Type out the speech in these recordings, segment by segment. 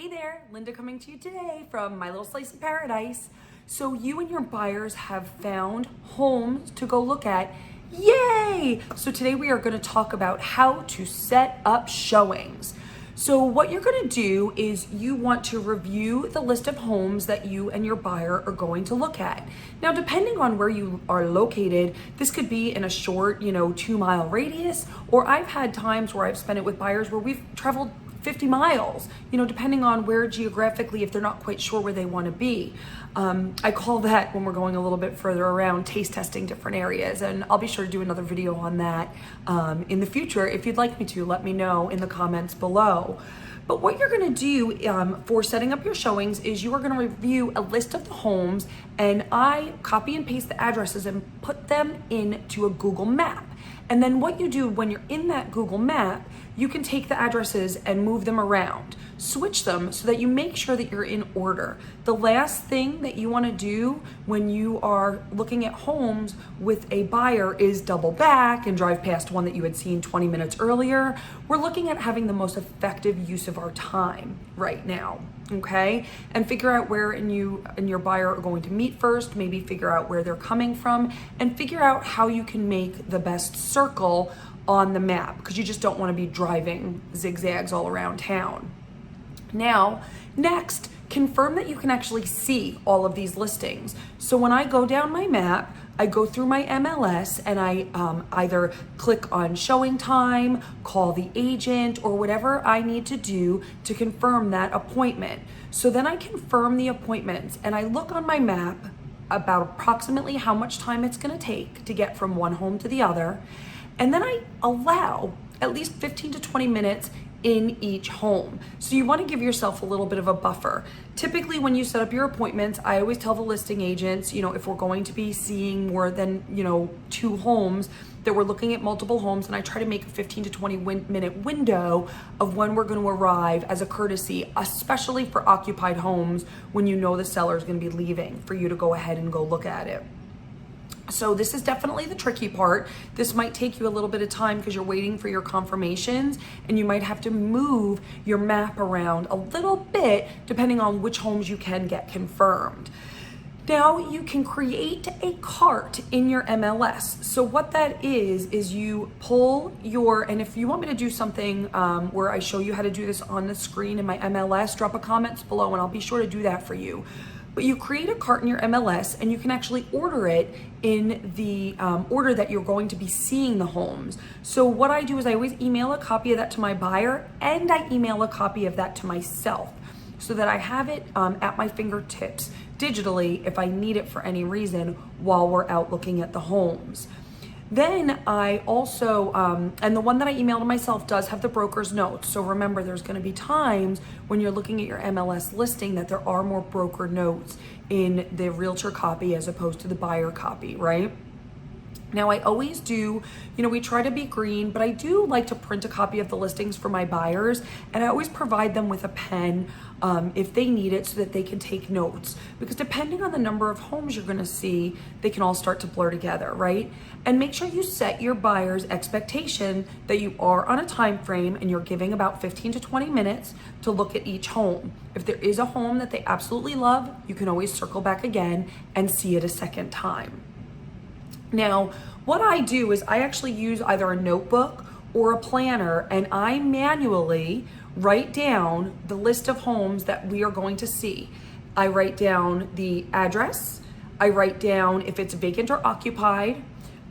Hey there, Linda coming to you today from My Little Slice of Paradise. So you and your buyers have found homes to go look at. Yay! So today we are going to talk about how to set up showings. So what you're going to do is you want to review the list of homes that you and your buyer are going to look at. Now, depending on where you are located, this could be in a short, 2-mile radius, or I've had times where I've spent it with buyers where we've traveled 50 miles, depending on where geographically, if they're not quite sure where they want to be. I call that, when we're going a little bit further around, taste testing different areas. And I'll be sure to do another video on that in the future. If you'd like me to, let me know in the comments below. But what you're going to do for setting up your showings is you are going to review a list of the homes, and I copy and paste the addresses and put them into a Google map. And then what you do when you're in that Google map, you can take the addresses and move them around, switch them so that you make sure that you're in order. The last thing that you want to do when you are looking at homes with a buyer is double back and drive past one that you had seen 20 minutes earlier. We're looking at having the most effective use of our time right now, okay? And figure out where you and your buyer are going to meet first, maybe figure out where they're coming from, and figure out how you can make the best circle on the map, because you just don't want to be driving zigzags all around town. Now, next, confirm that you can actually see all of these listings. So when I go down my map, I go through my MLS and I either click on showing time, call the agent, or whatever I need to do to confirm that appointment. So then I confirm the appointments and I look on my map about approximately how much time it's going to take to get from one home to the other. And then I allow at least 15 to 20 minutes in each home. So you want to give yourself a little bit of a buffer. Typically when you set up your appointments, I always tell the listing agents, if we're going to be seeing more than, 2 homes, that we're looking at multiple homes, and I try to make a 15 to 20 minute window of when we're going to arrive as a courtesy, especially for occupied homes when you know the seller is going to be leaving, for you to go ahead and go look at it. So this is definitely the tricky part. This might take you a little bit of time because you're waiting for your confirmations, and you might have to move your map around a little bit depending on which homes you can get confirmed. Now you can create a cart in your MLS. So what that is you pull and if you want me to do something where I show you how to do this on the screen in my MLS, drop a comments below and I'll be sure to do that for you. But you create a cart in your MLS and you can actually order it in the order that you're going to be seeing the homes. So what I do is I always email a copy of that to my buyer, and I email a copy of that to myself, so that I have it at my fingertips digitally if I need it for any reason while we're out looking at the homes. Then I also, and the one that I email to myself does have the broker's notes. So remember, there's going to be times when you're looking at your MLS listing that there are more broker notes in the realtor copy as opposed to the buyer copy, right? Now I always do, we try to be green, but I do like to print a copy of the listings for my buyers, and I always provide them with a pen if they need it so that they can take notes, because depending on the number of homes you're gonna see, they can all start to blur together, right? And make sure you set your buyer's expectation that you are on a time frame and you're giving about 15 to 20 minutes to look at each home. If there is a home that they absolutely love, you can always circle back again and see it a second time. Now, what I do is I actually use either a notebook or a planner, and I manually write down the list of homes that we are going to see. I write down the address, I write down if it's vacant or occupied,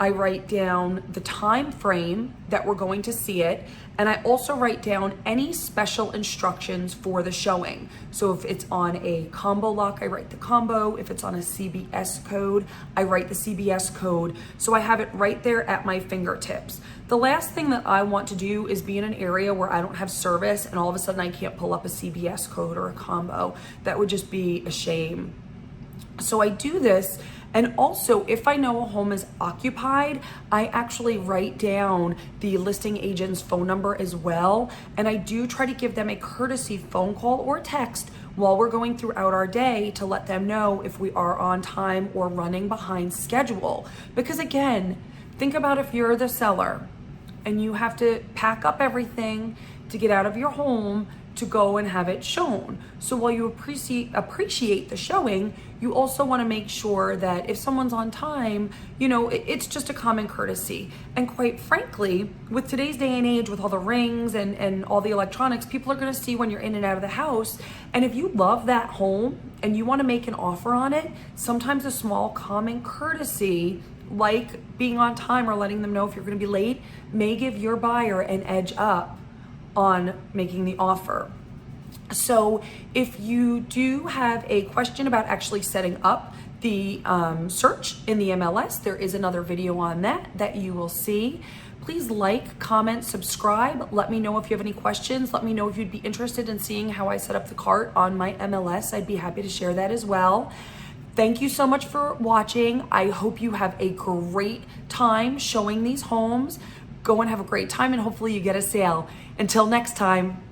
I write down the time frame that we're going to see it, and I also write down any special instructions for the showing. So if it's on a combo lock, I write the combo. If it's on a CBS code, I write the CBS code. So I have it right there at my fingertips. The last thing that I want to do is be in an area where I don't have service and all of a sudden I can't pull up a CBS code or a combo. That would just be a shame. So I do this. And also, if I know a home is occupied, I actually write down the listing agent's phone number as well. And I do try to give them a courtesy phone call or text while we're going throughout our day to let them know if we are on time or running behind schedule. Because again, think about if you're the seller and you have to pack up everything to get out of your home to go and have it shown. So while you appreciate the showing, you also want to make sure that if someone's on time, it's just a common courtesy. And quite frankly, with today's day and age, with all the rings and all the electronics, people are going to see when you're in and out of the house. And if you love that home and you want to make an offer on it, sometimes a small common courtesy, like being on time or letting them know if you're going to be late, may give your buyer an edge up on making the offer. So if you do have a question about actually setting up the search in the MLS, there is another video on that you will see. Please like, comment, subscribe. Let me know if you have any questions. Let me know if you'd be interested in seeing how I set up the cart on my MLS. I'd be happy to share that as well. Thank you so much for watching. I hope you have a great time showing these homes. Go and have a great time, and hopefully you get a sale. Until next time.